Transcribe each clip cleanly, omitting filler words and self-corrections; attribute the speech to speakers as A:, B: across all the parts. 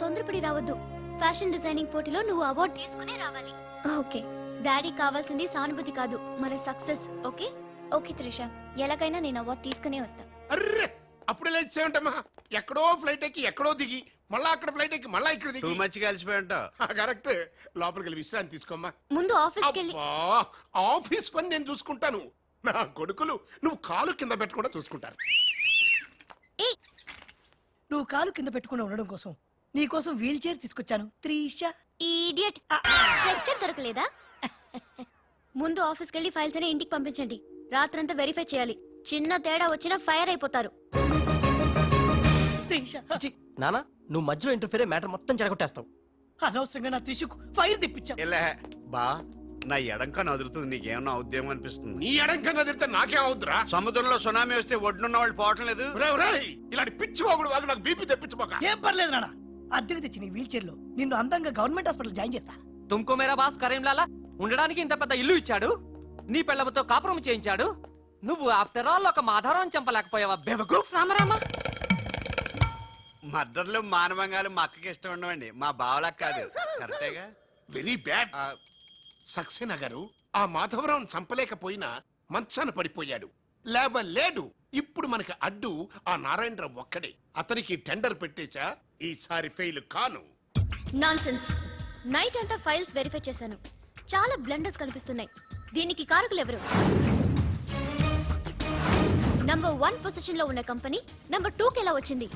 A: తొందరపడి రావద్దు. Fashion designing పోటీలో నువ్వు అవార్డు తీసుకునే రావాలి. ఓకే. డాడీ కావాల్సింది సానుభూతి కాదు, మన సక్సెస్. ఓకే ఓకే త్రిష, ఎలాగైనా నేను అవార్డు తీసుకునే వస్తా.
B: అర్రే అప్పుడే లేచేమంటమ్మా. ఎక్కడో ఫ్లైట్ ఎక్కి ఎక్కడో దిగి మళ్ళా అక్కడ ఫ్లైట్ ఎక్కి మళ్ళా ఇక్కడ దిగి
C: మంచిగా కలిసిపోయి ఉంటావు.
B: కరెక్ట్. లోపలికి వెళ్ళి విశ్రాంతి తీసుకోమ్మా.
A: ముందు ఆఫీస్కి వెళ్ళి.
B: ఆఫీస్ పని నేను చూసుకుంటాను. నా కొడుకులు నువ్వు కాలు కింద పెట్టకుండా చూసుకుంటారు.
D: నువ్వు కాలు కింద పెట్టుకుని ఉండడం కోసం నీ కోసం వీల్ చైర్ తీసుకొచ్చాను త్రిష.
A: ఈడియట్, స్ట్రెచ్చర్ దొరకలేదా? ముందు ఆఫీస్కి వెళ్ళి ఫైల్స్ అని ఇంటికి పంపించండి. రాత్రంతా వెరిఫై చేయాలి. చిన్న తేడా వచ్చినా ఫైర్ అయిపోతారు.
E: నానా, నువ్వు మధ్యలో ఇంటర్ఫీర్ మ్యాటర్ మొత్తం చెడగొట్టేస్తావు.
D: అనవసరంగా నా త్రిషకు ఫైర్ తెప్పించావు.
C: ఎలా బా నా ఎడంకా నదురుతుంది, నీకేమన్నా ఉద్యమం అనిపిస్తుంది?
B: నీ ఎడంకన్నా తిరిగితే నాకేం అవుద్దురా?
C: సముద్రంలో సునామీ వస్తే ఒడ్డున్న వాళ్ళు పోవటం లేదు.
B: ఇలాంటి పిచ్చి వాగుడు వాగు నాకు బీపీ తెప్పించుకోక.
D: ఏం పర్లేదు నాన్న, అద్దెకి తెచ్చి నీ వీల్ చైర్ లో నిన్ను అందంగా గవర్నమెంట్ హాస్పిటల్ జాయిన్ చేస్తా.
E: తుమ్కో మేరా బాస్ కరీంలాలా ఉండడానికి ఇంత పెద్ద ఇల్లు ఇచ్చాడు, నీ పెళ్ళతో కాపురం చేయించాడు. నువ్వు ఆఫ్టర్ ఆల్ ఒక మాధారం చంపలేకపోయావా బేవకూఫ్?
A: రామరామా,
C: మద్దర్లు మానవంగాలు మా అక్కకి ఇష్టం ఉండవండి, మా బావలకు కాదు. కరెక్టేగా?
B: Very bad. సక్సేనా గారు ఆ మాధవరావు చంపలేకపోయినా మంచాన పడిపోయాడు, లేవలేడు. ఇప్పుడు మనకి అడ్డు ఆ నారాయణరావు ఒక్కడే. అతనికి టెండర్ పెట్టేశా, ఈసారి ఫెయిల్ కాను.
A: నాన్సెన్స్. నైట్ అంతా ఫైల్స్ వెరిఫై చేశాను. చాలా బ్లండర్స్ కనిపిస్తున్నాయి. దీనికి కారకులు ఎవరు? నంబర్ 1 పొజిషన్ లో ఉన్న కంపెనీ నంబర్ 2కి ఎలా వచ్చింది?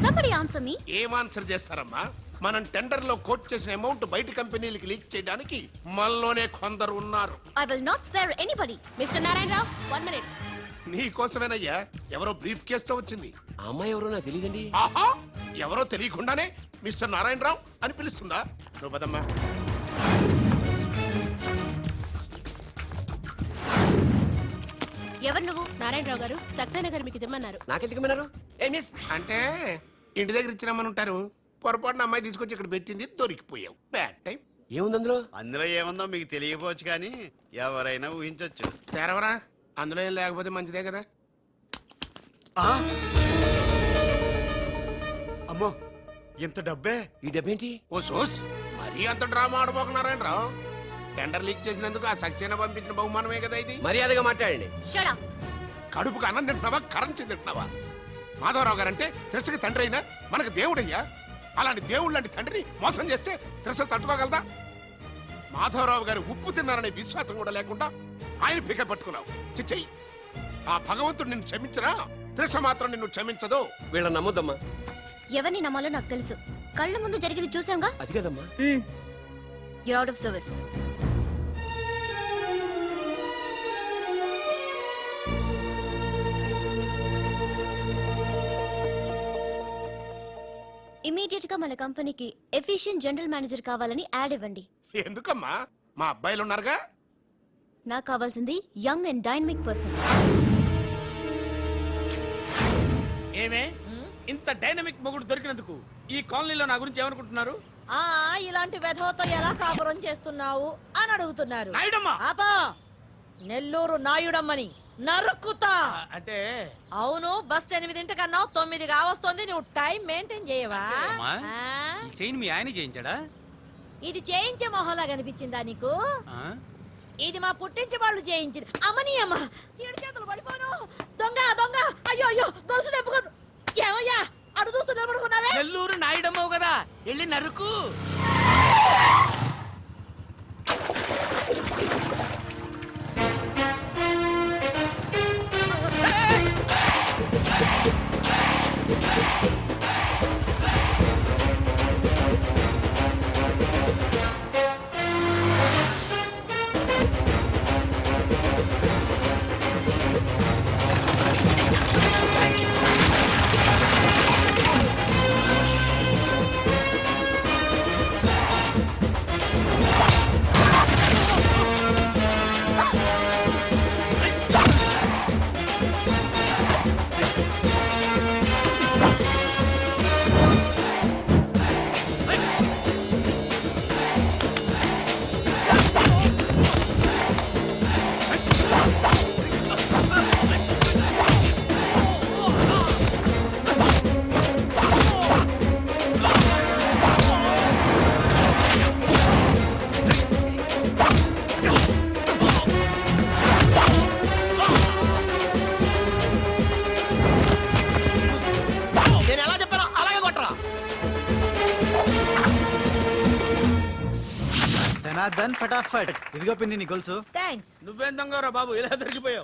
A: Somebody answer me.
B: ఏం ఆన్సర్ చేస్తారమ్మా? మనం టెండర్ లో కోట్ చేసిన అమౌంట్ బయట కంపెనీలకి లీక్ చేయడానికి మనలోనే కొందరు ఉన్నారు.
A: I will not spare anybody. Mr. Narayan Rao, 1 minute.
B: నీ కోసమేనయ్యా. ఎవరో బ్రీఫ్ కేసుతో వచ్చింది.
F: ఆ అమ్మాయి ఎవరో నాకు తెలియదండి.
B: ఆహా, ఎవరో తెలియకుండానే మిస్టర్ నారాయణరావు అని పిలుస్తుందా? నువ్వు పదమ్మా.
A: ఎవరు నువ్వు? నారాయణరావు గారు సక్సేనా గారు మీకు ఇమ్మన్నారు.
F: నాకెందుకు విన్నారు? ఏ మిస్
B: అంటే ఇంటి దగ్గర ఇచ్చినామని ఉంటారు. పొరపాటున అమ్మాయి తీసుకొచ్చి ఇక్కడ పెట్టింది, దొరికిపోయావు. Bad time.
F: ఏముంది అందులో?
C: అందులో ఏముందో మీకు తెలియకపోవచ్చు, కానీ ఎవరైనా ఊహించొచ్చు.
B: తెరవరా, అందులో ఏం లేకపోతే మంచిదే కదా.
C: అమ్మో, ఇంత డబ్బే?
F: ఈ డబ్బేంటి?
B: ఓ సోస్, మరీ అంత డ్రామా ఆడబోకు నారాయణరావు. టెండర్ లీక్ చేసినందుకు ఆ సక్సేనా పంపించిన బహుమానమే కదా ఇది.
F: మర్యాదగా మాట్లాడండి.
A: Shut up.
B: కడుపుకు అన్నం తింటున్నావా, కరెన్సీ తింటున్నావా? మాధవరావు గారంటే త్రిషకి తండ్రి అయినా మనకు దేవుడయ్యా. అలాంటి దేవుడు లాంటి తండ్రిని మోసం చేస్తే త్రిష తట్టుకోగలదా? మాధవరావు గారు ఉప్పు తిన్నారనే విశ్వాసం కూడా లేకుండా ఆయన పీక పట్టుకున్నావు. చిచ్చయ్యి, ఆ భగవంతుడు నిన్ను క్షమించరా? త్రిష మాత్రం నిన్ను క్షమించదు.
F: వీళ్ళని నమ్మొద్దమ్మా.
A: ఎవరిని నమ్మాలో నాకు తెలుసు. కళ్ళ ముందు జరిగింది చూసాంగా.
F: అది కదమ్మా.
A: You're out of service. Immediate గా మన కంపెనీకి ఎఫిషియెంట్ జనరల్ మేనేజర్ కావాలని యాడ్ ఇవ్వండి.
B: ఎందుకమ్మా? మా అబ్బాయిలు ఉన్నారుగా.
A: నాకు కావాల్సింది యంగ్ అండ్ డైనమిక్ పర్సన్.
G: ఏమే ఇంత డైనమిక్ మొగుడు దొరికినందుకు ఈ కాలనీలో నా గురించి ఏమనుకుంటున్నారు?
H: ఇలాంటి వెధవతో ఎలా కాపురం చేస్తున్నావు అని అడుగుతున్నారు.
G: నాయుడమ్మ!
H: ఆపా! నెల్లూరు నాయుడమ్మని నరుక్కుతా.
G: అంటే
H: అవును, బస్ 8:00 9 కావస్తుంది. నువ్వు టైం మెయింటైన్ చేయవా?
G: చైన్ మీ ఆయన చేయించాడా?
H: ఇది చేయించే మొహంలా కనిపించిందా నీకు? ఇది మా పుట్టింటి వాళ్ళు చేయించింది. అమ్మని అమ్మ, 7 చేతులు పడిపోను. దొంగ దొంగ, అయ్యో అయ్యో, గొలుసు తెప్పుకో. ఏమయ్యా అడు చూస్తూ నిలబడుకున్నావే?
G: నెల్లూరు నాయుడమ్మవు కదా, వెళ్ళి నరుకు.
I: ధనాధన్ ఫటాఫట్ ఇదిగో పిన్ని నీ గొలుసు.
H: థ్యాంక్స్.
G: నువ్వేం దొంగరా బాబు ఇలా దొరికిపోయావు?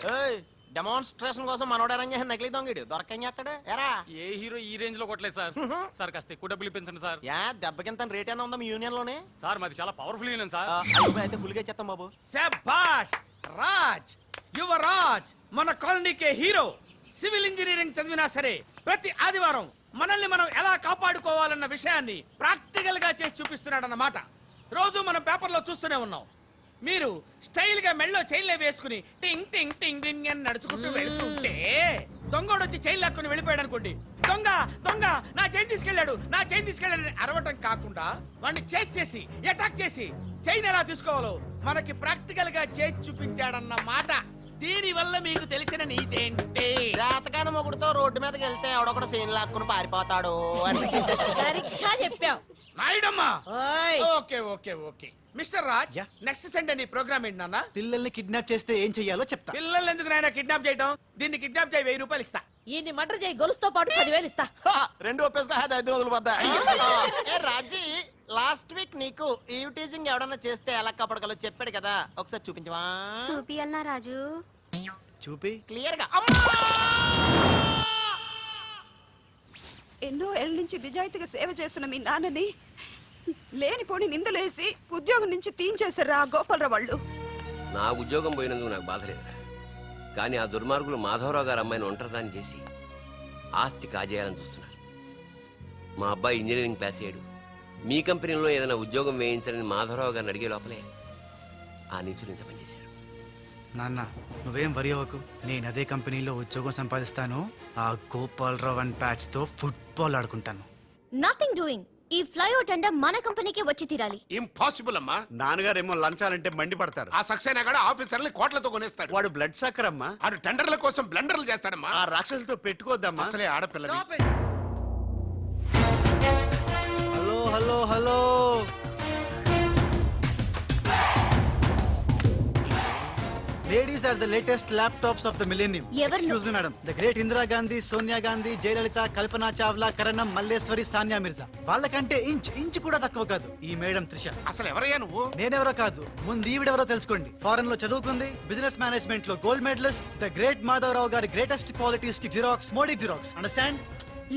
J: డెమాన్స్ట్రేషన్ కోసం మనోడు అరేంజ్ చేసిన నకిలీ దొంగడు దొరకని చేస్తాడు ఎరా
E: ఏ హీరో ఈ రేంజ్ లో కొట్టలేదు సార్. సార్ కాస్త ఎక్కువ డబ్బులు ఇప్పించండి సార్.
J: యా దెబ్బకింత రేట్ అయినా ఉందా మీ యూనియన్ లోనే?
E: సార్ మాది చాలా పవర్ఫుల్ యూనియన్ సార్.
J: అయితే గులిగా చేస్తాం బాబు.
G: శభాష్ రాజ్, యువరాజ్, మన కాలనీకే హీరో. సివిల్ ఇంజనీరింగ్ చదివినా సరే ప్రతి ఆదివారం మనల్ని మనం ఎలా కాపాడుకోవాలన్న విషయాన్ని ప్రాక్టికల్ గా చేసి చూపిస్తున్నాడన్నమాట. రోజు మనం పేపర్లో చూస్తూనే ఉన్నాం. మీరు స్టైల్ గా మెళ్ళో చైన్లే వేసుకుని టింగ్ టింగ్ టింగ్ టింగ్ అని నడుచుకుంటూ వెళ్తుంటే దొంగోడు వచ్చి చైన్ లాక్కుని వెళ్ళిపోయాడు అనుకోండి. దొంగ దొంగ నా చైన్ తీసుకెళ్ళాడు, నా చైన్ తీసుకెళ్ళాడు అరవటం కాకుండా వాడిని చేజ్ చేసి అటాక్ చేసి చైన్ ఎలా తీసుకోవాలో మనకి ప్రాక్టికల్ గా చేసి చూపించాడన్న మాట. దీని వల్ల మీకు తెలిసిన నీతేంటే
J: జాతకాన మొగుడుతో రోడ్డు మీదకి వెళ్తే ఎవడొకడు సీన్ లాక్కుని పారిపోతాడు అని.
H: సరిగ్గా చెప్పావు.
G: నాయుడమ్మా.
H: ఓయ్.
G: Okay okay okay mister Raj,
I: yeah.
G: Next Sunday నీ ప్రోగ్రామ్ ఏంటి నాన్న?
I: పిల్లల్ని కిడ్నాప్ చేస్తే ఏం చెయ్యాలో చెప్తా.
G: పిల్లల్ని ఎందుకు నాయన కిడ్నాప్ చేయటం? దీన్ని కిడ్నాప్ చేయి 1000 రూపాయలు ఇస్తా.
H: ఈయన్ని మటర్ చేయి గొలుసుతో పాటు 10,000 ఇస్తా.
J: రెండు ఒప్పేసుకో 5 రోజులు పోద్దా. ఏ రాజీ, లాస్ట్ వీక్ నీకు ఈవ్ టీజింగ్ ఎవడన్నా చేస్తే ఎలా కాపాడగలో చెప్పాడు కదా, ఒకసారి చూపించవా?
A: చూపియల్నా రాజు?
I: చూపి.
J: క్లియర్ గా.
K: ఎన్నో ఏళ్ళ నుంచి నిజాయితీగా సేవ చేస్తున్న మీ నాన్నని లేనిపోని నిందలేసి ఉద్యోగం నుంచి తీయించేశారు ఆ గోపాలరావు వాళ్ళు.
F: నా ఉద్యోగం పోయినందుకు నాకు బాధ లేదురా. కానీ ఆ దుర్మార్గులు మాధవరావు గారు అమ్మాయిని ఒంటరిదాన్ని చేసి ఆస్తి కాజేయాలని చూస్తున్నారు. మా అబ్బాయి ఇంజనీరింగ్ పాస్ అయ్యాడు, మీ కంపెనీలో ఏదైనా ఉద్యోగం వేయించాలని మాధవరావు గారిని అడిగే లోపలే ఆ నీచులు ఇంత పనిచేశారు.
I: నాన్న నువ్వేం వరి అవ్వకు, నేను అదే కంపెనీలో ఉద్యోగం సంపాదిస్తాను. ఆ గోపాలరావు అండ్ ప్యాచ్ తో ఫుట్బాల్ ఆడుకుంటాను.
A: Nothing doing. ఈ ఫ్లైఓవర్ టెండర్ మన కంపెనీకే వచ్చి తీరాలి.
B: ఇంపాసిబుల్ అమ్మా.
C: నాన్నగారేమో లంచాలంటే మండిపడతారు.
B: ఆ సక్సేనా కూడా ఆఫీసర్ని కోట్లతో కొనేస్తాడు.
C: వాడు బ్లడ్ సక్కర్ అమ్మా.
B: ఆడు టెండర్ల కోసం బ్లండర్లు చేస్తాడమ్మా.
C: ఆ రాక్షసులతో పెట్టుకోద్దమ్మా.
B: అసలే ఆడపిల్ల.
I: Hello hello hello, ladies are the latest laptops of the millennium.
A: ఎవరు?
I: Excuse me madam, the great Indira Gandhi, Sonia Gandhi, Jayalalitha, Karanam Malleswari, కరణం, మల్లేశ్వరి, సానియా మిర్జా. వాళ్ళకంటే ఇంచ్ కూడా తక్కువ కాదు ఈ మేడం త్రిష.
B: అసలు ఎవరయ్యా నువ్వు?
I: నేనెవరో కాదు, ముందు ఈవిడెవరో తెలుసుకోండి. ఫారెన్ లో చదువుకుంది, బిజినెస్ మేనేజ్మెంట్ లో gold medalist, the great Madhavarao గారి గ్రేటెస్ట్ క్వాలిటీస్ కి జిరాక్స్, మోడీ జిరాక్స్. అండర్స్టాండ్?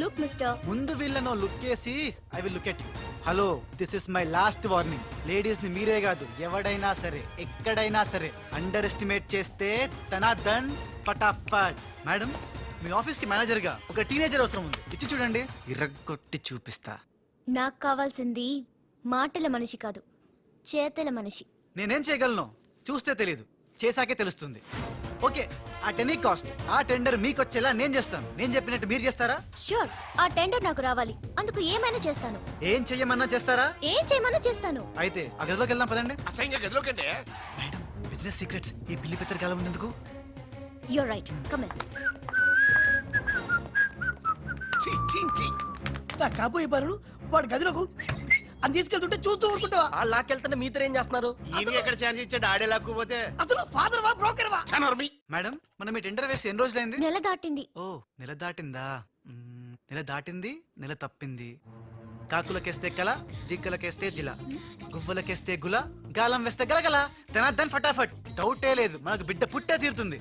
A: లుక్ మిస్టర్,
I: ముందు వీళ్ళను లుక్ చేసి I will look at you. Hello, this is my last warning. Ladies ని మీరే కాదు, ఎవడైనా సరే ఎక్కడైనా సరే అండర్ ఎస్టిమేట్ చేస్తే ధనాధన్ ఫటాఫట్. మేడం, మీ ఆఫీస్ కి మేనేజర్ గా ఒక టీనేజర్ అవసరం ఉంది, ఇచ్చి చూడండి, ఇరగ్గొట్టి చూపిస్తా.
A: నాకు కావాల్సింది మాటల మనిషి కాదు, చేతల మనిషి.
I: నేనేం చేయగలను చూస్తే తెలియదు, చేశాకే తెలుస్తుంది. ఓకే, ఆ టెనీ కాస్ట్, ఆ టెండర్ మీకు వచ్చేలా నేను చేస్తాను. నేను చెప్పినట్టు మీరు చేస్తారా?
A: ష్యూర్, ఆ టెండర్ నాకు రావాలి. అందుకు ఏమైనా చేస్తాను.
I: ఏం చెయ్యమన్నా చేస్తారా?
A: ఏం చేయమన్నా చేస్తాను.
I: అయితే ఆ గదిలోకి వెళ్దాం పదండి.
B: అసహ్యంగా గదిలోకంటే
I: మేడం, బిజినెస్ సీక్రెట్స్ ఈ పిల్లి పెద్దరు కాలం ఉన్నందుకు.
A: You're right, come in.
D: నా కాబోయే బారులు వాడు గదిలోకు అని తీసుకెళ్తుంటే చూస్తూ ఊరుకుంటావా?
J: ఆ లాక్కెళ్తుంటే మీతో ఏం చేస్తున్నారు?
C: ఈయన ఎక్కడ ఛాన్స్ ఇచ్చాడు? ఆడే లాక్కుపోతే
D: అసలు ఫాదర్ వా బ్రోకర్ వా?
B: చనర్మి.
I: మేడం, మనం ఈ టెండర్ వేసి ఎన్ని రోజులైంది?
A: నెల దాటింది.
I: ఓ, నెల దాటిందా? నెల దాటింది, నెల తప్పింది. కాకులకేస్తే కల, జింకలకేస్తే జిల, గువ్వలకేస్తే గుల, గాలం వేస్తే గలగల, ధనాధన్ ఫటాఫట్. డౌటే లేదు, మనకు బిడ్డ పుట్టే తీరుతుంది.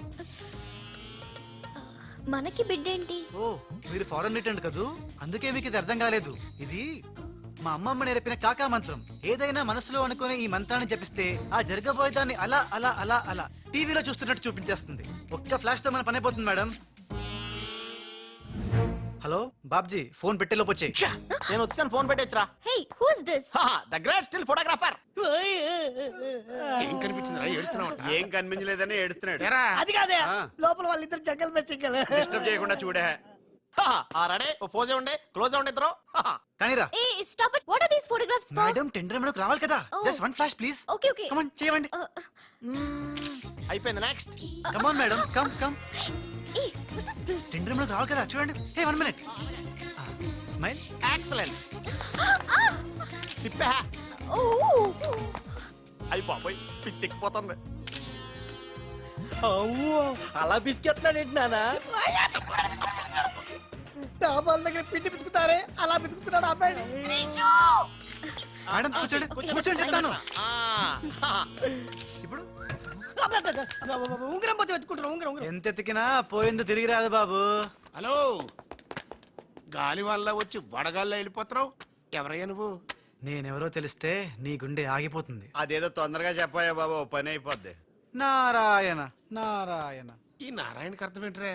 A: మనకి బిడ్డేంటి?
I: ఓ, మీరు ఫారెన్ రిటర్న్ కదూ, అందుకే మీకు ఇది అర్థం కాలేదు. ఇది మా అమ్మమ్మ నేర్పిన కాకా మంత్రం. ఏదైనా మనసులో అనుకుని ఈ మంత్రాన్ని జపిస్తే ఆ జరగబోయేదాన్ని అలా అలా అలా అలా టీవీలో చూస్తున్నట్టు చూపించేస్తుంది. ఒక్క ఫ్లాష్ తో మన పని అయిపోతుంది మేడం. హలో బాబ్జీ, ఫోన్ పెట్టేలోపు వచ్చేయ్.
J: నేను వచ్చాను, ఫోన్ పెట్టేచ్చరా.
A: Hey, who's this?
J: The great still photographer.
B: ఏం కనిపించిందిరా? ఏడుతున్నావు?
C: ఏం కనిపించలేదని ఏడుస్తున్నాడు.
B: ఎరా
D: అది కాదే,
C: ఆ.
D: లోపల వాళ్ళిద్దరు జంగల్ మే సింగల్.
C: డిస్టర్బ్ చేయకుండా చూడే.
J: రెడీ, పోజే ఉండే, క్లోజ్ ఉండే ఇద్దరు.
I: కానీరా
A: ఏ stop it. What are these photographs for?
I: Madam, tender మనకు రావాలి కదా.
A: Oh.
I: Just one flash please.
A: Okay okay.
I: Come on, చేయండి.
J: అయిపోయింది, next.
I: Come on madam, come come.
A: ఏ వాట్ ఇస్ దిస్?
I: టెండర్ మనకు రావాలి కదా, చూడండి. Hey, 1 minute. స్మైల్.
J: ఎక్సలెంట్. తిప్పే.
A: ఓ
J: అయ్యి బాబోయ్, పిచ్చెక్కిపోతుంది.
E: అలా బిస్కెత్తాడేంటి నానా?
D: డాబాల దగ్గర పిండి పిసుకుతారే అలా పిసుకుతున్నాడు అబ్బాయి.
I: మేడం కూర్చోండి కూర్చోండి చెప్తాను ఇప్పుడు
D: ఉంగరం పోతే వెతుకుంటున్నాం ఉంగరం ఉంగరం
I: ఎంత ఎతికినా పోయిందో తిరిగి రాదు బాబు.
B: హలో, గాలి వల్ల వచ్చి వడగాల్లో వెళ్ళిపోతున్నావు. ఎవరయ్యా నువ్వు?
I: నేనెవరో తెలిస్తే నీ గుండె ఆగిపోతుంది.
C: అదేదో తొందరగా చెప్పాయా బాబు, పని అయిపోద్ది.
I: నారాయణ నారాయణ.
B: ఈ నారాయణకి అర్థం ఏంట్రా?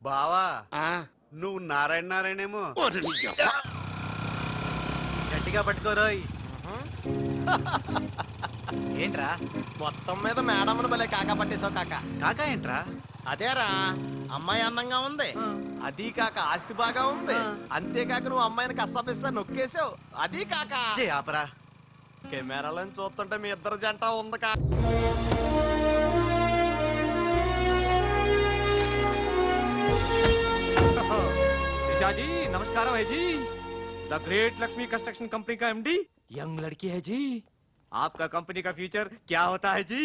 C: బావా
B: ఆ,
C: నువ్వు నారాయణ నారాయణేమో.
B: ఓరి నీ యబ్బ.
I: గట్టిగా పట్టుకోరోయ్. ఏంట్రా
J: మొత్తం మీద మేడంను భలే కాకా పట్టేశావు కాక.
I: కాకా ఏంట్రా?
J: అదేరా, అమ్మాయి అందంగా ఉంది, అదీ కాక ఆస్తి బాగా ఉంది, అంతేకాక నువ్వు అమ్మాయిని కස්සపిస్తా నొక్కేసావు, అదీ కాక
I: జే ఆపరా.
J: కెమెరాలను చూస్తుంటే మీ ఇద్దరు జంట ఉంది కా.
E: निशा जी नमस्कार है जी। The great Lakshmi construction company का एमडी यंग लड़की है जी। आपका कंपनी का फ्यूचर क्या होता है जी?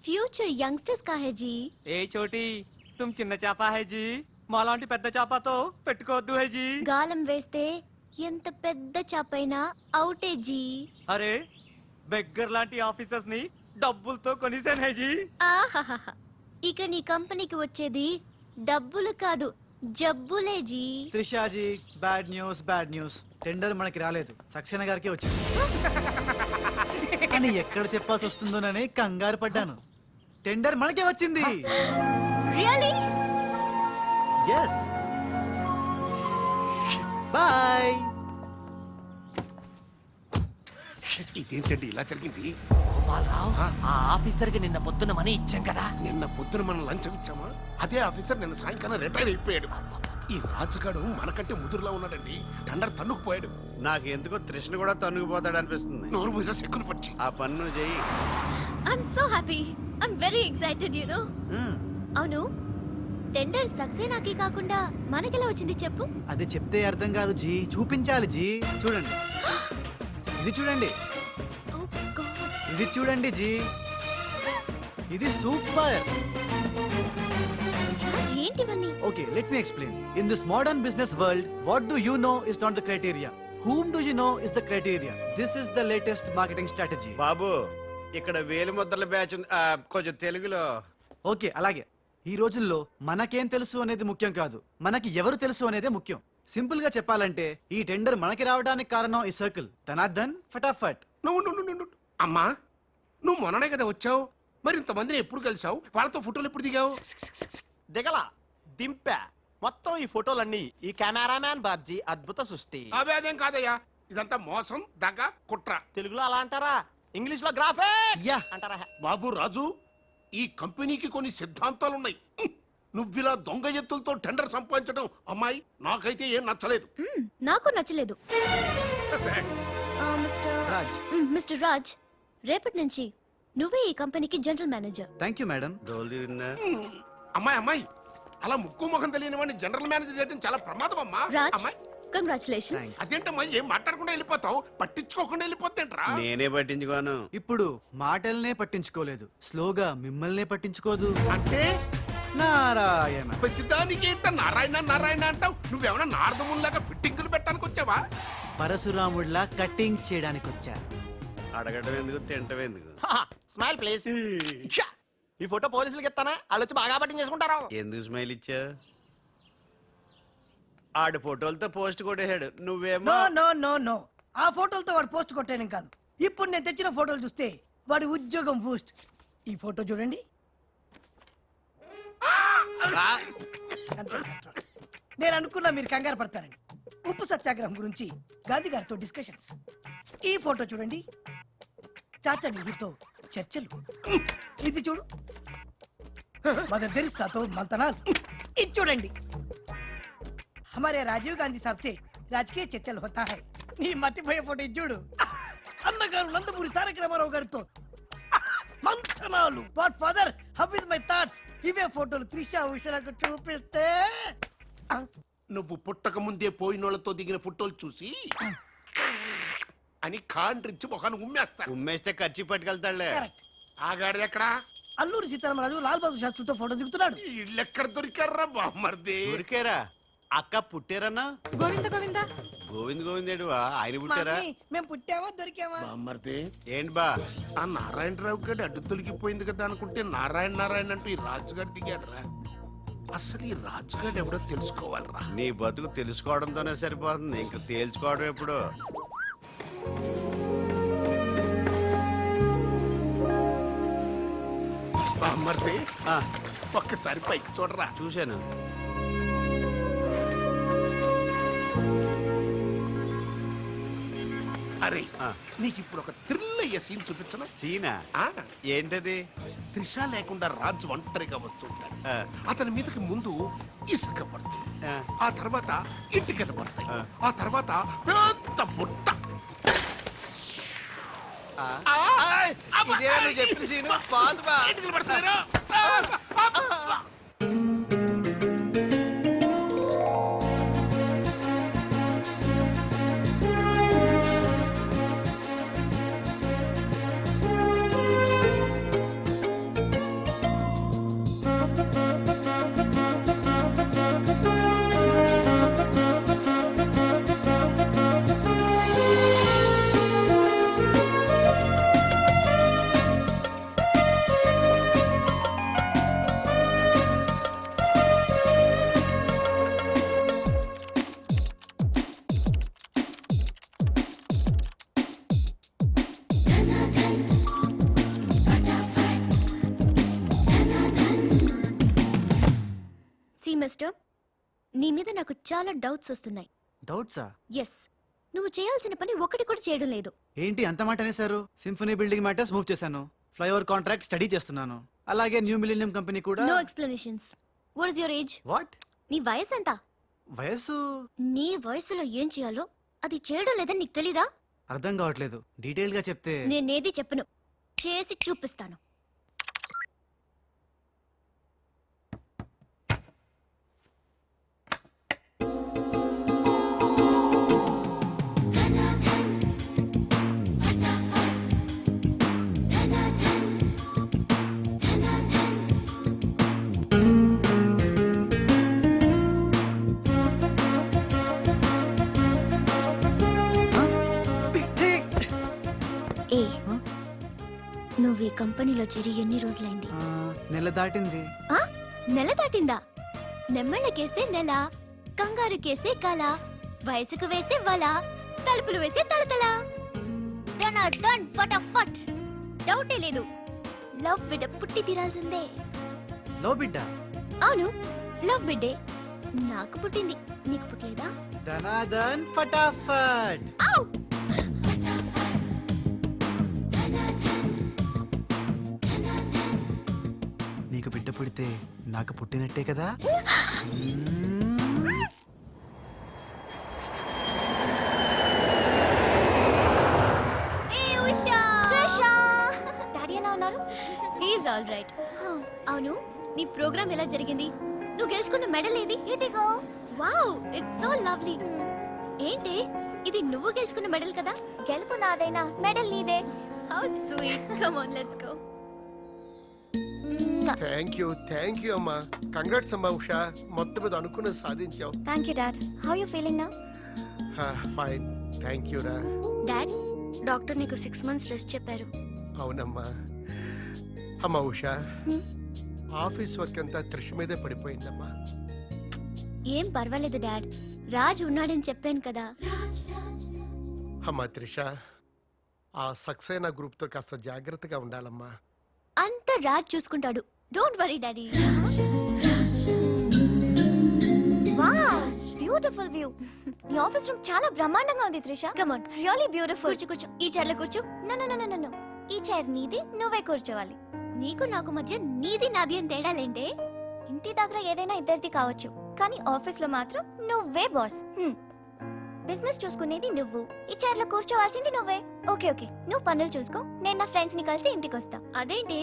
A: ఫ్యూచర్ యంగ్స్టర్స్ కా హై జీ.
E: ఏ చోटी तुम చిన్న చాపా है जी, మాలాంటి పెద్ద చాపాతో పెట్టుకోవద్దు है जी।
A: గాలం వేస్తే ఎంత పెద్ద చాపైనా అవుటే జీ.
E: అరే బెగ్గర్ లాంటి ఆఫీసర్స్ ని డబ్బులతో కొనిసాను है जी।
A: ఆహాహాహా. ఇక నీ కంపెనీకి వచ్చేది డబ్బులు కాదు, జబ్బులే జీ.
I: Trisha ji bad news. టెండర్ మనకి రాలేదు, సక్సేనా గారికి వచ్చింది. అని ఎక్కడ చెప్పాల్సి వస్తుందోనని కంగారు పడ్డాను. టెండర్ మనకే వచ్చింది.
A: రియల్లీ?
I: ఎస్. బాయ్.
B: ఇదేంటండి ఇలా జరిగింది?
E: గోపాలరావు, ఆ ఆఫీసర్ కి నిన్న పొద్దున మనీ ఇచ్చాం కదా.
B: నిన్న పొద్దున మనం లంచం ఇచ్చామా? అదే ఆఫీసర్ నిన్న సాయంకాలం రిటైర్ అయిపోయాడు. ఈ రాజుగాడు మనకంటే ముదురులా ఉన్నాడండి. టండర్ తన్నుకుపోయాడు.
C: నాకు ఎందుకో తృష్ణ కూడా తన్నుకుపోతాడు అనిపిస్తుంది.
B: నోరు పూజ సెక్కులు పచ్చి.
C: ఆ పన్ను చెయ్యి.
A: I'm so happy. I'm very excited you know. అవును, టెండర్ సక్సేనాకి కాకుండా మనకెలా వచ్చింది చెప్పు?
I: అది చెప్తే అర్థం కాదు జీ, చూపించాలి జీ. చూడండి, ఇది చూడండి,
A: ఓ గాడ్.
I: ఇది చూడండి జీ, ఇది సూపర్.
A: రాజ్, ఏంటివన్నీ?
I: Okay, let me explain. In this modern business world, what do you know is not the criteria. Whom do you know is the criteria. This is the latest marketing strategy.
C: బాబు, ఇక్కడ వేలి ముద్రల batch ఉంది. కొంచెం తెలుగులో.
I: Okay, అలాగే. ఈ రోజుల్లో మనకేం తెలుసు అనేది ముఖ్యం కాదు, మనకి ఎవరు తెలుసు అనేదే ముఖ్యం. సింపుల్ గా చెప్పాలంటే ఈ టెండర్ మనకి రావడానికి కారణం ఈ సర్కిల్. ధనార్దన్ ఫటాఫట్.
B: నువ్వు అమ్మా, నువ్వు మొన్ననే కదా వచ్చావు. మరి ఇంతమందిని ఎప్పుడు కలిసావు? వాళ్ళతో ఫోటోలు ఎప్పుడు దిగావు?
J: దిగల, దింపా. మొత్తం ఈ ఫోటోలన్నీ ఈ కెమెరామ్యాన్ బాబ్జీ అద్భుత సృష్టి.
B: అవే అదేం కాదయ్యా, ఇదంతా మోసం, దగ్గ, కుట్ర.
J: తెలుగులో అలా అంటారా? ఇంగ్లీష్ లో గ్రాఫే
I: యా.
J: అంటారా?
B: బాబు రాజు, ఈ కంపెనీకి కొన్ని సిద్ధాంతాలున్నాయి. నువ్విలా దొంగ ఎత్తులతో టెండర్ సంపాదించడం అమ్మాయి నాకైతే ఏం నచ్చలేదు.
A: నాకు నచ్చలేదు.
B: Thanks.
I: రాజ్.
A: మిస్టర్ రాజ్, రేపటి నుంచి నువ్వే ఈ కంపెనీకి general manager.
I: Thank you madam.
C: డోలు తిరిందా?
B: అమ్మాయి అలా ముక్కు ముఖం తెలియని వాడిని జనరల్ మేనేజర్ చేయడం చాలా ప్రమాదం అమ్మా.
A: రాజ్,
B: అమ్మాయి,
A: కంగ్రాచులేషన్స్.
B: అదేంటమ్మా ఏం మాట్లాడకుండా వెళ్ళిపోతావు? పట్టించుకోకుండా వెళ్ళిపోతేంట్రా?
C: నేనే పట్టించుకోను.
I: ఇప్పుడు మాటల్నే పట్టించుకోలేదు, స్లోగా మిమ్మల్నే పట్టించుకోదు.
B: అంటే
I: నారాయణ.
B: ప్రతిదానికి ఏంట నారాయణ నారాయణ అంటావు? నువ్వేమన్నా నారదముల్లాగా ఫిట్టింగులు పెట్టడానికి వచ్చావా?
I: పరశురాముడిలా కటింగ్ చేయడానికి వచ్చా.
C: అడగటం ఎందుకు, తింటం ఎందుకు?
J: Smile please. ఈ ఫోటో పోలీసులకి ఇస్తానా? వాళ్ళు వచ్చి బాగా పట్టించేసుకుంటారు.
C: ఎందుకు స్మైల్ ఇచ్చా? ఆడు ఫోటోలతో పోస్ట్ కొట్టేశాడు, నువ్వేమో.
D: నో నో నో నో, ఆ ఫోటోలతో వాడు పోస్ట్ కొట్టేయడం కాదు. ఇప్పుడు నేను తెచ్చిన ఫోటోలు చూస్తే వాడి ఉద్యోగం బూస్ట్. ఈ ఫోటో చూడండి. నేను అనుకున్నా మీరు కంగారు పడతారని. ఉప్పు సత్యాగ్రహం గురించి గాంధీ గారితో డిస్కషన్స్. ఈ ఫోటో చూడండి, చాచా నెహ్రూతో చర్చలు. ఇది చూడు, మదర్ తెరిసాతో మంతనాలు. ఇది చూడండి, हमारे राजीव गांधी साहब से राजकीय చర్చలు होता है. నీ మతిపోయే ఫోటో ఇది చూడు, అన్నగారు నందమూరి తారక రామారావు గారితో మంతనాలు. What father, how is my thoughts. ఇవే ఫోటోలు త్రిషా ఉషలకు చూపిస్తే
B: నువ్వు పుట్టక ముందే పోయినోళ్లతో దిగిన ఫోటోలు చూసి అని కాండ్రించి మొహాన్ని ఉమ్మేస్తాను.
C: ఉమ్మేస్తే ఖర్చు పట్టుకెళ్తాడులే.
D: కరెక్ట్.
B: ఆగాడు ఎక్కడా?
D: అల్లూరి సీతారామరాజు లాల్ బహదూర్ శాస్త్రితో ఫోటో దిగుతున్నాడు.
B: వీళ్ళెక్కడ దొరికారా బామ్మర్ది?
C: ఊరికేరా, అక్క పుట్టారన్నా
H: గోవింద గోవింద
C: గోవింద్ గోవిందేడువా ఆయన పుట్టారా
D: మమ్మీ, మేము పుట్టామా దొరికామా?
B: బామ్మర్ది
C: ఏంటి బా
B: ఆ నారాయణరావు గారి అడ్డు తొలగిపోయింది కదా అనుకుంటే నారాయణ నారాయణ అంటూ ఈ రాజుగారు దిగాడరా. అసలు ఈ రాజుగారు ఎవడో తెలుసుకోవాలరా.
C: నీ బతుకు తెలుసుకోవడంతోనే సరిపోతుంది ఇంక తేల్చుకోవడం ఎప్పుడు
B: బామ్మర్ది
C: ఆ,
B: ఒక్కసారి పైకి చూడరా.
C: చూశాను
B: అరే
C: ఆ.
B: నీకు ఇప్పుడు ఒక థ్రిల్ అయ్యే సీన్ చూపించనా?
C: సీనా
B: ఆ,
C: ఏంటది
B: త్రిష లేకుండా రాజు ఒంటరిగా వస్తుంటాడు.
C: ఆ,
B: అతని మీదకి ముందు ఇసుక పడుతుంది,
C: ఆ,
B: ఆ తర్వాత ఇటుకలు పడతాయి,
C: ఆ.
B: ఆ తర్వాత పెద్ద బుట్ట.
C: ఆ.
B: ఆ,
C: ఇదేనా నువ్వు చెప్పిన సీను బాదు బా
B: ఇటుకలు పడతాయిరా.
A: సి మిస్టర్, నీ మీద నాకు చాలా డౌట్స్ వస్తున్నాయి.
I: డౌట్సా?
A: ఎస్, నువ్వు చేయాల్సిన పని ఒకటి కూడా చేయడం లేదు.
I: ఏంటి అంత మాట అనేసారు? సింఫనీ బిల్డింగ్ మ్యాటర్స్ మూవ్ చేశాను, ఫ్లైఓవర్ కాంట్రాక్ట్ స్టడీ చేస్తున్నాను, అలాగే న్యూ మిలీనియం కంపెనీ కూడా.
A: No explanations. What is your age?
I: What?
A: నీ వయసు ఎంత?
I: వయసు
A: నీ వయసులో ఏం చేయాలో అది చేయడం లేదని నీకు తెలీదా?
I: అర్థం కావట్లేదు, డీటెయిల్ గా చెప్తే.
A: నేనేది చెప్పను, చేసి చూపిస్తాను. ఏ, నువ్వు ఈ కంపెనీలో చేరి ఎన్ని రోజులైంది?
I: నెల దాటింది.
A: ఆ? నెల దాటిందా? నెమ్మళ్ళకేస్తే నెల, కంగారుకేస్తే కల, వయసుకు వేస్తే వల, తలుపులు వేస్తే తలతల. డన్ ఫటాఫట్. డౌటే లేదు, లవ్ బిడ్డ పుట్టి తీరాల్సిందే.
I: లవ్ బిడ్డ?
A: అవును, లవ్ బిడ్డే నాకు పుట్టింది, నీకు పుట్టలేదా?
I: ధనాధన్ ఫటాఫట్.
A: ఔ!
I: నీకు బిడ్డ పుడితే నాకు పుట్టినట్టే కదా.
A: ఏ ఉషా! డాడీ ఎలా ఉన్నారు? He's all right. అవును, నీ ప్రోగ్రామ్ ఎలా జరిగింది? నువ్వు గెలుచుకున్న మెడల్ ఏది? ఇదిగో. Wow, it's so lovely. ఏంటి ఇది, నువ్వు గెలుచుకున్న మెడల్ కదా? గెలుపు నాదైనా మెడల్ నీదే. How sweet. Come on, let's go.
L: Thank you అమ్మా. కంగ్రాట్స్ అమ్మా ఉషా, మొత్తం మీద అనుకున్నది సాధించావు.
A: Thank you dad. How you feeling now?
L: Fine, thank you రా.
A: డాడ్, డాక్టర్ నీకు 6 months రెస్ట్ చెప్పారు.
L: అవునమ్మా. అమ్మా ఉషా, ఆఫీస్ వర్క్ అంతా త్రిష మీదే పడిపోయిందమ్మా.
A: ఏం పర్వాలేదు డాడ్, రాజ్ ఉన్నాడని చెప్పాను కదా.
L: అమ్మా త్రిష, ఆ సక్సేనా గ్రూప్తో కాస్త జాగ్రత్తగా ఉండాలమ్మా.
A: అంతా రాజ్ చూసుకుంటాడు, don't worry daddy. Wow, beautiful view. నీ ఆఫీస్ రూమ్ చాలా బ్రహ్మాండంగా ఉంది Trisha. Come on, really beautiful. కూర్చో, ఈ చైర్ లో కూర్చో. నో, ఈ చైర్ నీది, నువ్వే కూర్చోవాలి. నీకు నాకు మధ్య నీది నాది అని తేడాలేంటే? ఇంటి దగ్గర ఏదైనా ఇద్దరిది కావచ్చు, కానీ ఆఫీస్ లో మాత్రం నువ్వే బాస్. బిజినెస్ చూసుకునేది నువ్వు, ఈ చైర్ లో కూర్చోవాల్సింది నువ్వే. ఓకే, నువ్వు పనులు చూసుకో, నేను నా ఫ్రెండ్స్ ని కలిసి ఇంటికి వస్తా. అదేంటి,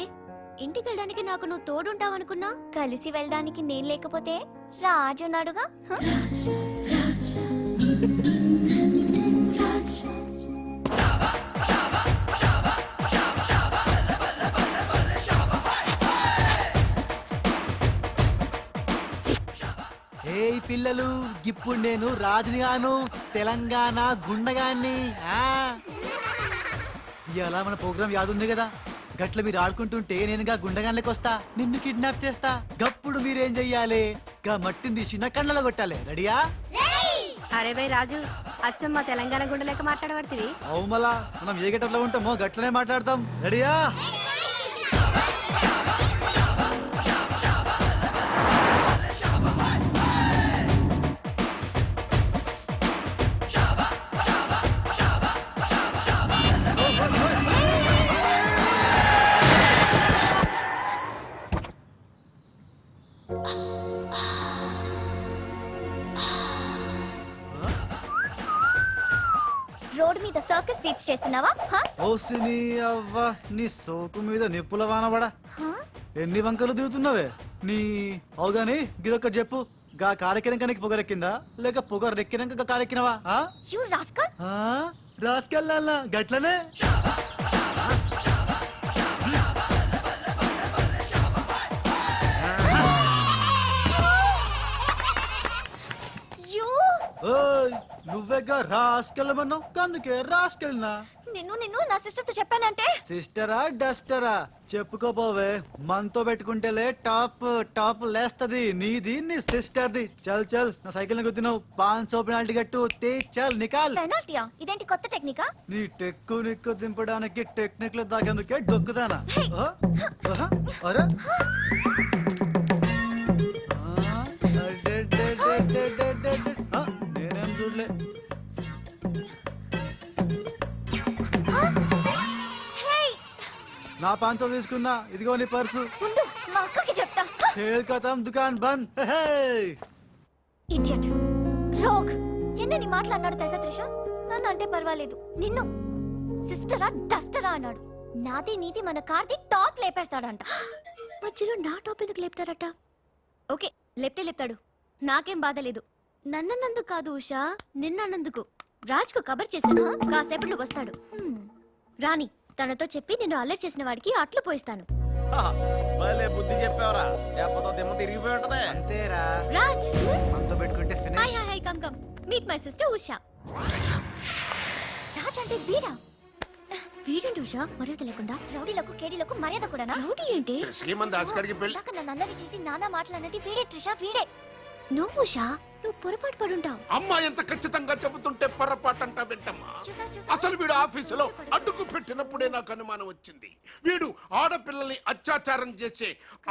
A: ఇంటికి వెళ్ళడానికి నాకు నువ్వు తోడుంటావనుకున్నా? కలిసి వెళ్ళడానికి నేను లేకపోతే రాజు ఉన్నాడుగా.
I: ఏపీ పిల్లలు ఇప్పుడు నేను రాజునిగాను తెలంగాణ గుండగాన్ని ఇలా మన ప్రోగ్రామ్ యాదుంది కదా గట్ల మీరు ఆడుకుంటుంటే నేనుగా గుండగాన్లకి వస్తా నిన్ను కిడ్నాప్ చేస్తా గప్పుడు మీరేం చెయ్యాలి గా మట్టిని తీసి నా కళ్ళలో కొట్టాలి రెడీయా
A: అరే బై రాజు అచ్చమ్మ తెలంగాణ గుండెలెక్క మాట్లాడబడుతుంది
I: అవు మళ్ళా మనం ఏ గట్టలో ఉంటామో గట్లనే మాట్లాడతాం రెడీయా
A: రోడ్ మీద సర్కస్ ఫీట్స్ చేస్తున్నావా
I: ఓసిని అవ్వ నీ సోకు మీద నిప్పుల వానబడా ఎన్ని వంకలు తిరుగుతున్నావే నీ అవుగాని గిదొక్కటి చెప్పు గా కారెక్కినాక నీకు పొగరెక్కిందా లేక పొగరెక్కినాక కారెక్కినవా
A: యు రాస్కల్
I: రాసుకెళ్ళాలా గట్లనే
A: యు
I: నువ్వేగా రాసుకెళ్ళమన్నావు అందుకే రాసుకెళ్ళినా
A: నిన్ను నా సిస్టర్ తో చెప్పానంటే
I: సిస్టరా డస్టరా చెప్పుకోపోవే మనతో పెట్టుకుంటేలే టాప్ టాప్ లేస్తది నీది నీ సిస్టర్ది చల్ చల్ నా సైకిల్ గుద్దినావు 500 పెనాల్టీ గట్టు తే చల్ నికాల్
A: పెనాల్టీయా ఇదేంటి కొత్త టెక్నికా
I: నీ టెక్కు నిక్కు దింపడానికి టెక్నిక్ లో దాగేందుకే డొక్కుదానా అరే నేనేం చూడలే నా 500 తీసుకున్నా ఇదిగో నీ పర్సు
A: ఉండు మా అక్కకి చెప్తా
I: ఖేల్ ఖతం దుకాన్ బంద్
A: ఇడియట్ రోగ్ ఎన్నని మాట్లాడినాడు తెలుసా త్రిష నన్ను అంటే పర్వాలేదు నిన్ను సిస్టరా డస్టరా అన్నాడు నాది నీది మన కార్ది టాప్ లేపేస్తాడంట మధ్యలో నా టాప్ ఎందుకు లేపుతారట ఓకే లేపితే లేపుతాడు నాకేం బాధ లేదు నన్నందుకు కాదు ఉషా నిన్నందుకు రాజ్కు కబర్ చేశాను కాసేపట్లో వస్తాడు రాణి తనతో చెప్పి నిన్ను అల్లరి చేసిన వాడికి అట్లు పోయిస్తాను
J: భలే బుద్ధి చెప్పావరా లేకపోతే దిమ్మ తిరిగిపోయి ఉంటదే
I: అంతేరా
A: రాజ్
I: మనతో పెట్టుకుంటే
A: hi
I: finish
A: hi hi come come meet my sister Usha Raj అంటే వీడా వీడేంటి ఉషా మర్యాద లేకుండా రౌడీలకు కేడీలకు మర్యాద కూడా రౌడీ ఏంటి
B: శ్రీమంత్ దాస్కర్కి పెళ్లి
A: ఇందాక నన్ను అల్లరి చేసి నానా మాటలన్నది వీడే ట్రిషా వీడే నువ్వు ఉషా నువ్వు పొరపాటు పడుంటావు
B: అమ్మా ఎంత ఖచ్చితంగా చెబుతుంటే పొరపాటంటా వింటమ్మా అసలు వీడు ఆఫీసులో అడ్డుకు పెట్టినప్పుడే నాకు అనుమానం వచ్చింది వీడు ఆడపిల్లల్ని అత్యాచారం చేసే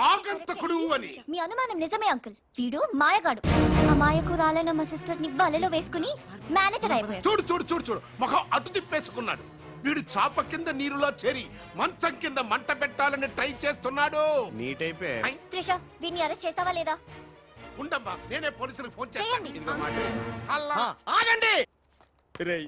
B: ఆగంతకుడు అని
A: మీ అనుమానం నిజమే అంకుల్ వీడు మాయగాడు ఆ మాయకు రాలైన మా సిస్టర్ ని బలలో వేసుకుని మేనేజర్ అయిపోయాడు
B: చూడు చూడు చూడు చూడు మొహం అటు తిప్పేసుకున్నాడు వీడు చాప కింద నీరులో చేరి మంచం కింద మంట పెట్టాలని ట్రై చేస్తున్నాడు
C: నీట్ అయిపోయి
B: ఐ,
A: త్రిష వీడిని అరెస్ట్ చేస్తావా లేదా
B: ఉండమ్మా నేనే పోలీసులకు ఫోన్
A: చేయండి
B: చేస్తాను హల్లా
J: ఆగండి
G: రేయ్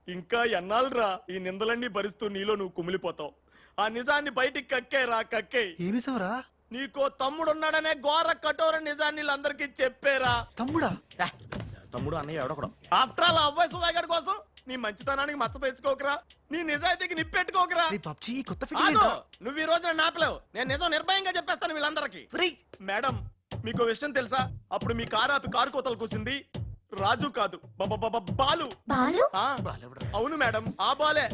G: ఇంకా ఎన్నాళ్ళరా ఈ నిందలన్నీ భరిస్తూ నీలో నువ్వు కుమిలిపోతావు ఆ నిజాన్ని బయటికి కక్కేరా కక్కే
I: ఏమిసవరా
J: నీకో తమ్ముడున్నాడనే ఘోర కఠోర నిజాన్ని వీళ్ళందరికీ చెప్పేరా
I: తమ్ముడా
J: తమ్ముడు అన్నయ్య ఎవడొకడు ఆఫ్టర్ ఆల్ అవ్వాయి సుబాయ్ గారి కోసం నీ మంచితనానికి మచ్చ తెచ్చుకోకరా నీ నిజాయితీకి నిప్పెట్టుకోకరా
I: పబ్జి కొత్త
J: ఆగు! నువ్వు ఈ రోజున నాపలేవు నేను నిజం నిర్భయంగా చెప్పేస్తాను వీళ్ళందరికీ మేడం మీకు విషయం తెలుసా అప్పుడు మీ కారు ఆపి కారు కోతలు కూసింది రాజు కాదు బాలు
A: బాలు
J: ఆ, అవును మేడం ఆ బాలే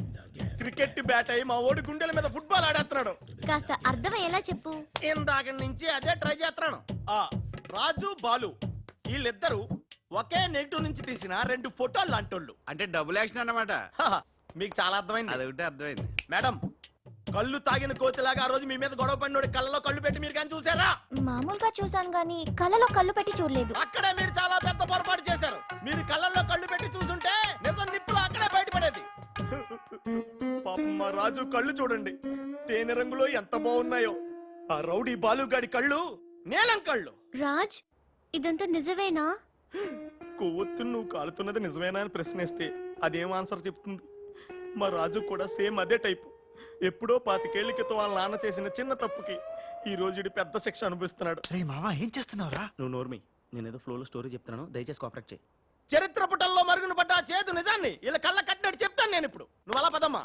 J: క్రికెట్ బ్యాట్ అయి మా ఓడి గుండెల మీద ఫుట్బాల్ ఆడేస్తున్నాడు
A: కాస్త అర్థమయ్యేలా చెప్పు
J: ఇందాక నుంచి అదే ట్రై చేస్తున్నాను ఆ రాజు బాలు వీళ్ళిద్దరూ ఒకే నెగిటివ్ నుంచి తీసిన 2 ఫోటోలు లాంటోళ్ళు
C: అంటే డబుల్ యాక్షన్ అన్నమాట
J: మీకు చాలా అర్థమైంది
C: అదొకటి అర్థమైంది
J: మేడం కళ్ళు తాగిన కోతిలాగా ఆ రోజు మీ మీద గొడవ పడినోడి కళ్ళలో కళ్ళు పెట్టి మీరు కానీ చూసారా
A: మామూలుగా చూసాను గానీ కళ్ళలో కళ్ళు పెట్టి చూడలేదు
J: అక్కడే మీరు చాలా పెద్ద పొరపాటు చేశారు మీరు కళ్ళల్లో కళ్ళు పెట్టి చూసుంటే నిజం నిప్పులు అక్కడే బయటపడేది పాపం మా రాజు కళ్ళు చూడండి తేనె రంగులో ఎంత బాగున్నాయో ఆ రౌడీ బాలుగాడి కళ్ళు నీలం కళ్ళు
A: రాజ్ ఇదంతా నిజమేనా
J: కొవ్వొత్తు నువ్వు కాలుతున్నది నిజమేనా అని ప్రశ్నిస్తే అదేం ఆన్సర్ చెప్తుంది మా రాజు కూడా సేమ్ అదే టైపు ఎప్పుడో 25 ఏళ్ల క్రితం వాళ్ళ నాన్న చేసిన చిన్న తప్పుకి ఈ రోజు పెద్ద శిక్ష అనుభవిస్తున్నాడు
I: రే మావా ఏం చేస్తున్నావురా
J: నువ్వు నోర్మి నేనేదో ఫ్లోలో స్టోరీ చెప్తున్నాను దయచేసి కోఆపరేట్ చేయి చరిత్ర పుటల్లో మరుగున పడ్డ ఆ చేదు నిజాన్ని ఇలా కళ్ళ కట్టినట్టు చెప్తాను నేను ఇప్పుడు నువ్వు అలా పదమ్మా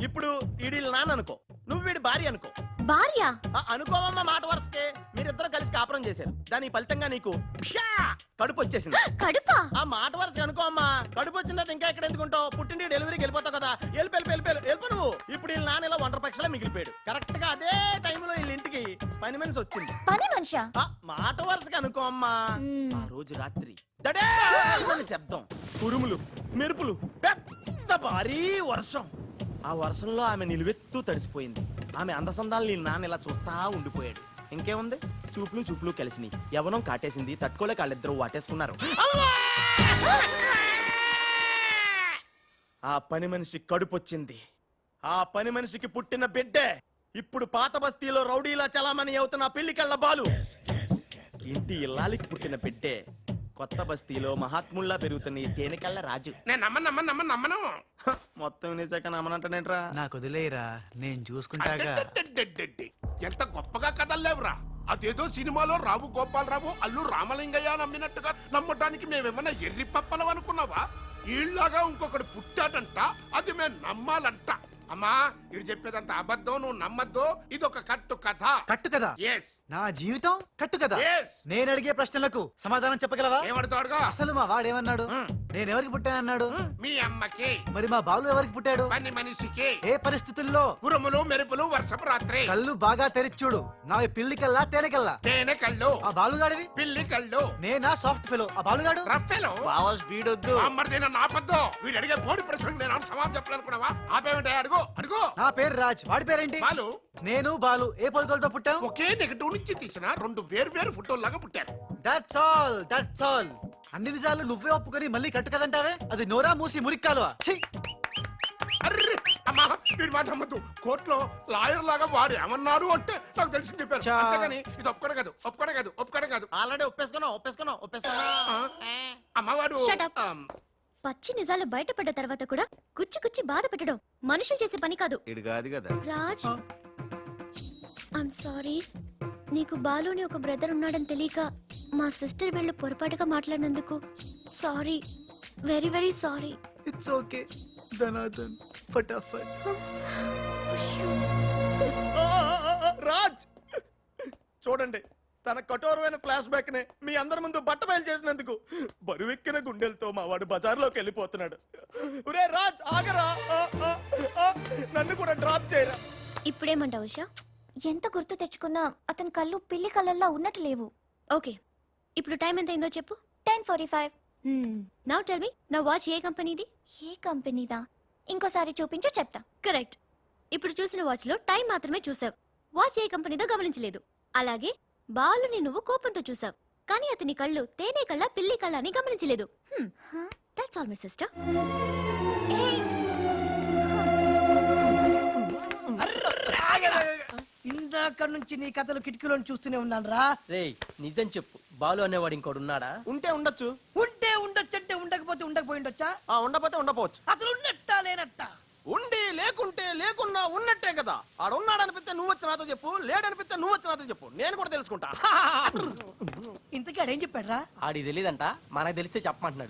J: ఇప్పుడు ఈడి నాన్న అనుకో నువ్వు వీడి భార్య అనుకో
A: భార్య
J: అనుకోవమ్మా మాట వరుసకే మీరిద్దరు కలిసి కాపురం చేశారు దాని ఫలితంగా నీకు ప్యా కడుపు వచ్చేసింది.
A: కడుపా?
J: ఆ మాట వరుస అనుకోమ్మా, కడుపు వచ్చిన తర్వాత ఇంకా ఎక్కడ ఎందుకుంటావు? పుట్టింటి డెలివరీకి వెళ్ళిపోతావు కదా, వెళ్ళిపోయి నువ్వు. ఇప్పుడు వీళ్ళ నాన్న ఇలా ఒంటరి పక్షలా మిగిలిపోయాడు. కరెక్ట్ గా అదే టైంలో వీళ్ళ ఇంటికి పని మనిషి వచ్చింది.
A: పని మనిషా?
J: మాట వరుసగా అనుకోమ్మా. ఆ రోజు రాత్రి దడే శబ్దం, ఉరుములు, మెరుపులు, పెద్ద భారీ వర్షం. ఆ వర్షంలో ఆమె నిలువెత్తు తడిసిపోయింది. ఆమె అందసందాలు నీ నాన్న ఇలా చూస్తా ఉండిపోయాడు. ఇంకేముంది, చూపులు కలిసినాయి. యవనం కాటేసింది, తట్టుకోలేక వాళ్ళిద్దరూ వాటేసుకున్నారు. ఆ పని మనిషి కడుపొచ్చింది. ఆ పని మనిషికి పుట్టిన బిడ్డే ఇప్పుడు పాత బస్తీలో రౌడీలా చలామణి అవుతున్న పెళ్లికళ్ళ బాలు. ఇంటి ఇల్లాలికి పుట్టిన బిడ్డే కొత్త బస్తీలో మహాత్ముల్లా పెరుగుతున్న ఈ తేనెకళ్ళ రాజు.
B: నేను నమ్మను.
J: మొత్తం వినేశాక నమ్మనంటేనేట్రా?
I: నాకు వదిలేయరా, నేను చూసుకుంటాగా.
B: అడ్డడ్డడ్డడ్డడ్డి. ఎంత గొప్పగా కథలు లేవురా. అదేదో సినిమాలో రావు గోపాలరావు అల్లు రామలింగయ్య నమ్మినట్టుగా నమ్మటానికి మేమేమన్నా ఎర్రి పప్పలం అనుకున్నావా? ఈళ్ళగా ఇంకొకటి పుట్టాడంట, అది మేము నమ్మాలంట. అమ్మా ఇది చెప్పేదంత అబద్ధం, నువ్వు నమ్మద్దు. ఇదొక కట్టు కథ.
I: కట్టు కదా?
B: ఎస్.
I: నా జీవితం కట్టు కదా?
B: Yes.
I: నేను అడిగే ప్రశ్నలకు సమాధానం చెప్పగలవా?
B: ఏమడుతాడుగా?
I: అసలు మా వాడేమన్నాడు? నేను ఎవరికి పుట్టానన్నాడు?
B: మీ అమ్మకి.
I: మరి మా బాలు ఎవరికి పుట్టాడు?
B: పని మనిషికి.
I: ఏ పరిస్థితుల్లో?
B: ఉరుములు మెరుపులు వర్షపు రాత్రి.
I: కళ్ళు బాగా తెరిచూడు. నా పిల్లి కల్లా తేనె కల్లా.
B: తేనె కళ్ళు.
I: ఆ బాలుగాడివి?
B: పిల్లి కళ్ళు.
I: నేనా సాఫ్ట్ ఫెలో, ఆ బాలుగాడు
B: రఫెలో.
J: బావా స్పీడ్ వద్దు.
B: అమ్మర్దైనా నాపద్దు. వీడు అడిగే పోటీ ప్రశ్నకు నేను సమాధానం చెప్పాలనుకున్నావా? ఆపేమిటే అడుగు అడుగు.
I: నా పేరు రాజ్, వాడి పేరేంటి?
B: బాలు.
I: నేను బాలు ఏ పొలకలతో పుట్టాం?
B: ఒకే నెగటివ్ నుంచి తీసిన రెండు వేరు ఫోటోల్లాగా పుట్టారు.
I: That's all. అన్ని నిజాలు నువ్వే ఒప్పుకొని మళ్ళీ కట్టు కదంటావే? అది నోరా మూసి మురిక్కాలువా? ఛీ!
B: అర్రే అమ్మా వీడి మాట నమ్మద్దు. కోర్టులో లాయర్ లాగా వాడు ఏమన్నారు అంటే నాకు తెలిసి చెప్పారు.
I: చా.
B: అంతేగాని ఇది ఒప్పుకోవడం కాదు.
J: ఆల్రెడీ ఒప్పేసుకున్నావు.
B: అమ్మవాడు
A: Shut up. పచ్చి నిజాలు బయటపడ్డ తర్వాత కూడా కుచ్చి బాధ పెట్టడం మనుషులు చేసే పని కాదు.
C: ఇడు కాదు కదా.
A: Raj, I'm sorry. నీకు బాలుని ఒక బ్రదర్ ఉన్నాడని తెలియక మా సిస్టర్ వీళ్ళు పొరపాటుగా మాట్లాడినందుకు sorry, very very sorry.
I: It's okay ధనాధన్ ఫటాఫట్.
J: రాజ్ చూడండి, తన కఠోరమైన ఫ్లాష్ బ్యాక్ నే మీ అందరి ముందు బట్టబయలు చేసినందుకు బరువెక్కిన గుండెలతో మా వాడు బజార్లోకి వెళ్ళిపోతున్నాడు. ఒరే రాజ్ ఆగరా, నన్ను కూడా డ్రాప్ చేయరా.
A: ఇప్పుడేమంటావు ఉషా? ఎంత గుర్తు తెచ్చుకున్నా అతని కళ్ళు పిల్లి కళ్ళల్లో ఉన్నట్టు లేవు. ఓకే, ఇప్పుడు టైం ఎంత అయిందో చెప్పు. 10:45. నౌ టెల్ మీ, నా వాచ్ ఏ కంపెనీది? ఏ కంపెనీదా? ఇంకోసారి చూపించు చెప్తా. కరెక్ట్. ఇప్పుడు చూసిన వాచ్ లో టైం మాత్రమే చూసావు, వాచ్ ఏ కంపెనీదో గమనించలేదు. అలాగే బాలుని నువ్వు కోపంతో చూసావు, కానీ అతని కళ్ళు తేనె కళ్ళ పిల్లి కళ్ళ అని గమనించలేదు. That's all my sister.
D: ఇందాక నుంచి నీ కథలు కిటికీలో చూస్తూనే ఉన్నాను రా.
G: రేయ్ నిజం చెప్పు, బాలు అనేవాడు ఇంకోడు ఉన్నాడా?
J: ఉంటే ఉండొచ్చు.
D: ఉంటే ఉండొచ్చంటే ఉండకపోతే ఉండకపోయి ఉండొచ్చా?
J: ఉండపోతే ఉండపోవచ్చు.
D: అసలు ఉన్నట్టా లేనట్టా?
J: ఉండి లేకుంటే లేకున్నా ఉన్నట్టే కదా. ఆడున్నాడనిపిస్తే నువ్వు వచ్చి నాతో చెప్పు, లేడనిపిస్తే నువ్వు వచ్చి నాతో చెప్పు, నేను కూడా తెలుసుకుంటా.
D: ఇంతకీ ఆడేం చెప్పాడు రా?
G: ఆడి తెలీదంట, మనకు తెలిస్తే చెప్పమంటున్నాడు.